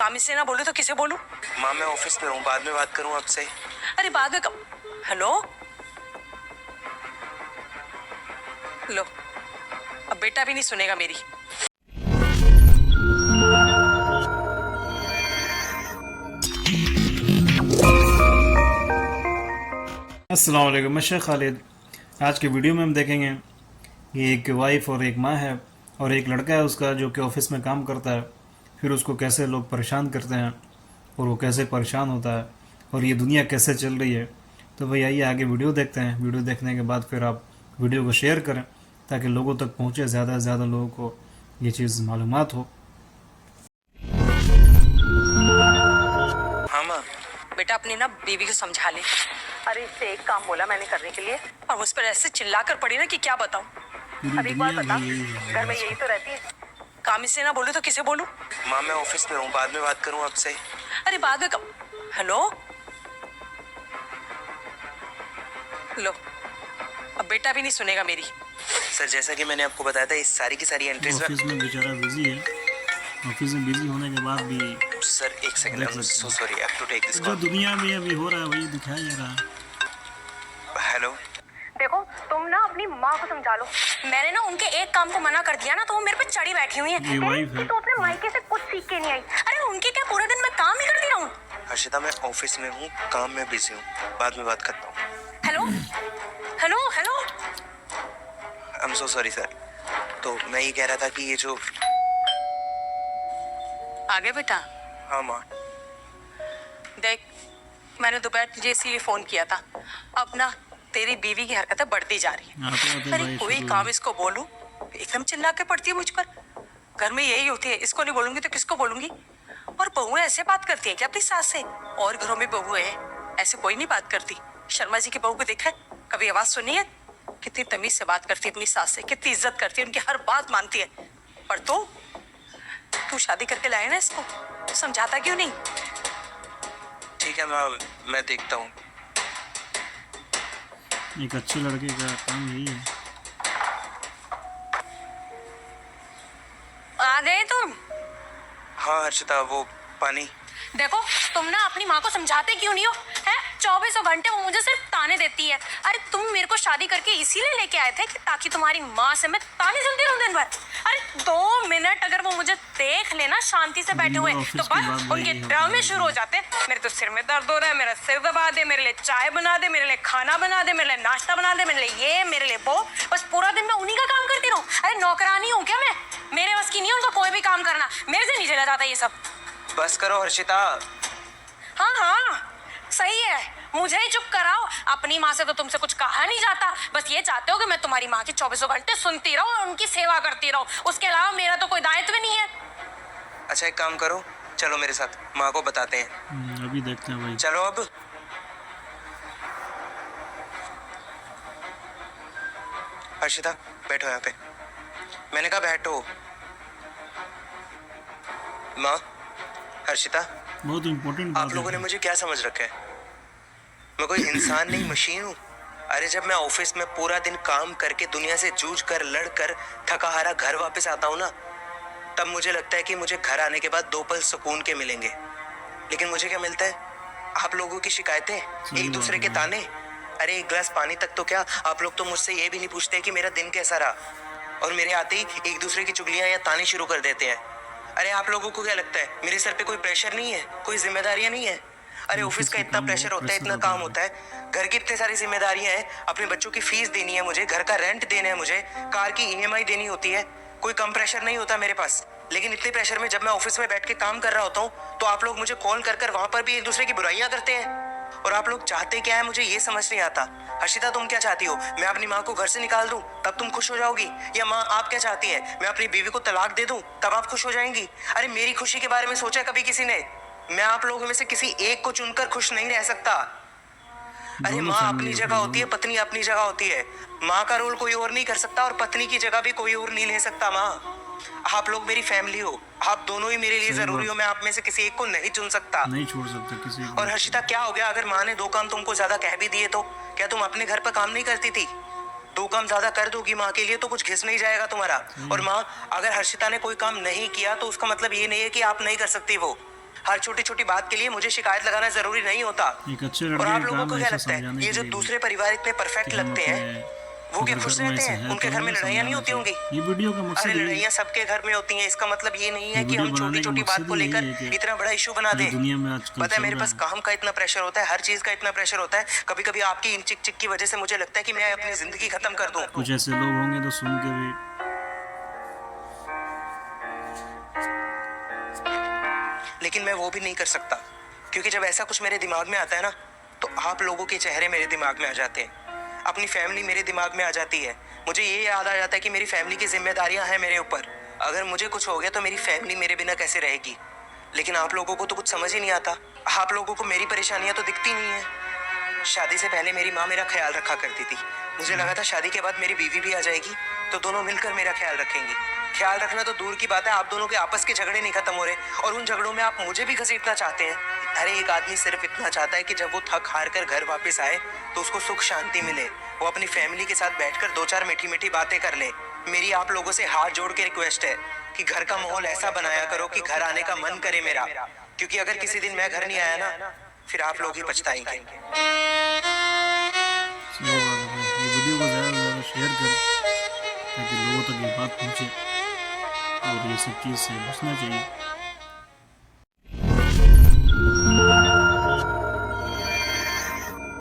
काम से ना बोलूं तो किसे बोलूं? माँ मैं ऑफिस में हूँ, बाद में बात करूँ आपसे? अरे बाद में कब? हेलो, लो, अब बेटा भी नहीं सुनेगा मेरी। अस्सलाम वालेकुम, मैं शेख खालिद। आज के वीडियो में हम देखेंगे कि एक वाइफ और एक माँ है और एक लड़का है उसका जो कि ऑफिस में काम करता है। फिर उसको कैसे लोग परेशान करते हैं और वो कैसे परेशान होता है और ये दुनिया कैसे चल रही है। तो भाई आइए आगे वीडियो देखते हैं। वीडियो देखने के बाद फिर आप वीडियो को शेयर करें ताकि लोगों तक पहुँचे, ज़्यादा से ज़्यादा लोगों को ये चीज़ मालूमात हो। हाँ माँ। बेटा अपनी ना बीवी को समझा ले। अरे इससे एक काम बोला मैंने करने के लिए और उस पर ऐसे चिल्ला कर पड़ी ना कि क्या बताऊं। अब एक बात बता, घर में यही तो रहती है, काम से ना बोलूं तो किसे बोलूं? माँ मैं ऑफिस में हूँ, बाद में बात करूँ आपसे? अरे बाद में कब? हेलो, लो, अब बेटा भी नहीं सुनेगा मेरी। सर जैसा कि मैंने आपको बताया था, इस सारी की सारी एंट्रीज ऑफिस में बेचारा बिजी है, ऑफिस में बिजी होने के बाद भी सर एक second, I am so sorry, I have to take this जो कॉल। दुनिया में अभी हो रहा है वही दिखाया जा रहा है। हेलो। देखो तुम ना अपनी माँ को समझा लो। मैंने ना उनके एक काम को मना कर दिया ना तो वो मेरे पे चढ़ी बैठी हुई है। ये वाइफ है। तो अपने मायके से कुछ सीख के नहीं आई। अरे उनके क्या पूरे दिन मैं काम ही करती रहूं? हर्षिता मैं ऑफिस में हूँ, काम में बिजी हूँ, बाद में बात करता हूँ। Hello hello hello, I am so sorry sir. तो मैं ये कह रहा था कि ये जो आगे बेटा। हाँ माँ। देख मैंने दोपहर तुझे इसीलिए फोन किया था। अब ना तेरी बीवी की हरकतें बढ़ती जा रही है। अरे कोई काम इसको बोलूं एकदम चिल्ला के पड़ती है मुझ पर। घर में यही होती है, इसको नहीं बोलूंगी तो किसको बोलूंगी। और बहुएं ऐसे बात करती है क्या अपनी सास से? और घरों में बहुएं है ऐसे कोई नहीं बात करती। शर्मा जी की बहू को देखा है, कभी आवाज सुनी है? कितनी तमीज से बात करती है अपनी सास से, कितनी इज्जत करती है, उनकी हर बात मानती है। पर तू शादी करके लाया ना इसको, समझाता क्यों नहीं? ठीक है माँ, मैं देखता हूँ। एक अच्छे लड़के का काम यही है। आ गए तुम? हाँ हर्षिता, वो पानी। देखो तुम ना अपनी माँ को समझाते क्यों नहीं हो? हैं 24 घंटे वो मुझे सिर्फ ताने देती है। अरे तुम मेरे को शादी करके इसीलिए लेके आए थे कि ताकि तुम्हारी माँ से मैं ताने सुनती रहूं दिन भर। अरे 2 मिनट अगर वो मुझे देख लेना शांति से बैठे हुए तो बस उनके ड्रामे शुरू हो जाते। मेरे तो सिर में दर्द हो रहा है, मेरा सिर दबा दे, मेरे लिए चाय बना दे, मेरे लिए खाना बना दे, मेरे लिए नाश्ता बना दे, मेरे लिए ये, मेरे लिए वो। बस पूरा दिन मैं उन्हीं का काम करती रहूं। अरे नौकरानी हूँ क्या मैं? मेरे बस की नहीं उनका कोई भी काम करना। मेरे से नहीं चला जाता ये सब। बस करो हर्षिता। हाँ हाँ सही है, मुझे ही चुप कराओ। अपनी माँ से तो तुमसे कुछ कहा नहीं जाता। बस ये चाहते हो कि मैं तुम्हारी माँ की 24 घंटे सुनती रहूं और उनकी सेवा करती रहूं। उसके अलावा मेरा तो कोई दायित्व नहीं है। अच्छा एक काम करो, चलो मेरे साथ, माँ को बताते हैं। अभी देखते हैं भाई। चलो अब। हर्षिता बैठो यहाँ पे। मैंने कहा बैठो। माँ, हर्षिता, बहुत इम्पोर्टेंट आप बात लोगों ने है। मुझे क्या समझ रखा है? मैं कोई इंसान नहीं, मशीन हूँ। अरे जब मैं ऑफिस में पूरा दिन काम करके दुनिया से जूझ कर लड़ कर थका हारा घर वापस आता हूँ ना, तब मुझे लगता है कि मुझे घर आने के बाद 2 पल सुकून के मिलेंगे। लेकिन मुझे क्या मिलता है? आप लोगों की शिकायतें, एक दूसरे के ताने। अरे एक गिलास पानी तक तो क्या, आप लोग तो मुझसे ये भी नहीं पूछते कि मेरा दिन कैसा रहा। और मेरे आते ही एक दूसरे की चुगलियां या ताने शुरू कर देते हैं। अरे आप लोगों को क्या लगता है मेरे सर पे कोई प्रेशर नहीं है, कोई जिम्मेदारियां नहीं है? अरे ऑफिस का इतना प्रेशर होता है, इतना काम होता है, घर की इतनी सारी जिम्मेदारियां हैं, अपने बच्चों की फीस देनी है मुझे, घर का रेंट देना है मुझे, कार की ईएमआई देनी होती है। कोई कम प्रेशर नहीं होता मेरे पास। लेकिन इतने प्रेशर में जब मैं ऑफिस में बैठ के काम कर रहा होता हूँ तो आप लोग मुझे कॉल कर कर वहां पर भी एक दूसरे की बुराइयां करते हैं। और आप लोग चाहते क्या है मुझे ये समझ नहीं आता। हर्षिता तुम क्या चाहती हो? मैं अपनी माँ को घर से निकाल दूं तब तुम खुश हो जाओगी? या माँ आप क्या चाहती हैं, मैं अपनी बीवी को तलाक दे दूं तब आप खुश हो जाएंगी? अरे मेरी खुशी के बारे में सोचा कभी किसी ने? मैं आप लोगों में से किसी एक को चुनकर खुश नहीं रह सकता। अरे माँ अपनी जगह होती है, पत्नी अपनी जगह होती है। माँ का रोल कोई और नहीं कर सकता और पत्नी की जगह भी कोई और नहीं ले सकता। माँ आप लोग मेरी फैमिली हो, आप दोनों ही मेरे लिए जरूरी हो। मैं आप में से किसी एक को नहीं चुन सकता, नहीं छोड़ सकते किसी को। और हर्षिता क्या हो गया अगर माँ ने 2 काम तुमको ज्यादा कह भी दिए तो? क्या तुम अपने घर पर काम नहीं करती थी? 2 काम ज्यादा कर दोगी माँ के लिए तो कुछ घिस नहीं जाएगा तुम्हारा। और माँ अगर हर्षिता ने कोई काम नहीं किया तो उसका मतलब ये नहीं है कि आप नहीं कर सकती वो। हर छोटी छोटी बात के लिए मुझे शिकायत लगाना जरूरी नहीं होता। एक अच्छे और लड़के आप का लोगों काम को है क्या ऐसा लगता है समझाने ये के जो लिए दूसरे परिवार इतने परफेक्ट कि हम लगते हैं अपने वो क्या अगर खुश घर में रहते ऐसा हैं? है उनके तो घर में हमें लड़ाइयाँ नहीं समझाना होती होंगी? चाहिए। ये वीडियो का अरे मकसद ये लड़ाइयाँ सबके घर में होती हैं, इसका मतलब ये नहीं है कि वीडियो हम छोटी बनाने का छोटी बात मकसद को ही लेकर यही है कि इतना बड़ा इशू बना जो दें। दुनिया में आजकल पता है चल मेरे रहा पास है। काम का इतना प्रेशर होता है, हर चीज का इतना प्रेशर होता है, कभी कभी आपकी इन चिक चिक की वजह से मुझे लगता है कि मैं अपनी जिंदगी खत्म कर दूं। कुछ ऐसे लोग होंगे तो सुन के भी लेकिन मैं वो भी नहीं कर सकता, क्योंकि जब ऐसा कुछ मेरे दिमाग में आता है ना तो आप लोगों के चेहरे मेरे दिमाग में आ जाते हैं, अपनी फैमिली मेरे दिमाग में आ जाती है। मुझे ये याद आ जाता है कि मेरी फैमिली की जिम्मेदारियां हैं मेरे ऊपर। अगर मुझे कुछ हो गया तो मेरी फैमिली मेरे बिना कैसे रहेगी? लेकिन आप लोगों को तो कुछ समझ ही नहीं आता। आप लोगों को मेरी परेशानियां तो दिखती नहीं है। शादी से पहले मेरी माँ मेरा ख्याल रखा करती थी। मुझे लगा था शादी के बाद मेरी बीवी भी आ जाएगी तो दोनों मिलकर मेरा ख्याल रखेंगी। ख्याल रखना तो दूर की बात है, आप दोनों के आपस के झगड़े नहीं खत्म हो रहे और उन झगड़ों में आप मुझे भी घसीटना चाहते हैं। अरे एक आदमी सिर्फ इतना चाहता है कि जब वो थक हार कर घर वापस आए तो उसको सुख शांति मिले, वो अपनी फैमिली के साथ बैठकर दो चार मीठी मीठी बातें कर ले। मेरी आप लोगों से हाथ जोड़ के रिक्वेस्ट है कि घर का माहौल ऐसा बनाया करो कि घर आने का मन करे मेरा, क्योंकि अगर किसी दिन मैं घर नहीं आया ना फिर आप लोग ही पछताएंगे। सही बात है भाई। ये वीडियो को ज़्यादा से ज़्यादा शेयर कर ताकि लोगों तक ये बात पहुँचे और ये सब चीज़ से बचना चाहिए।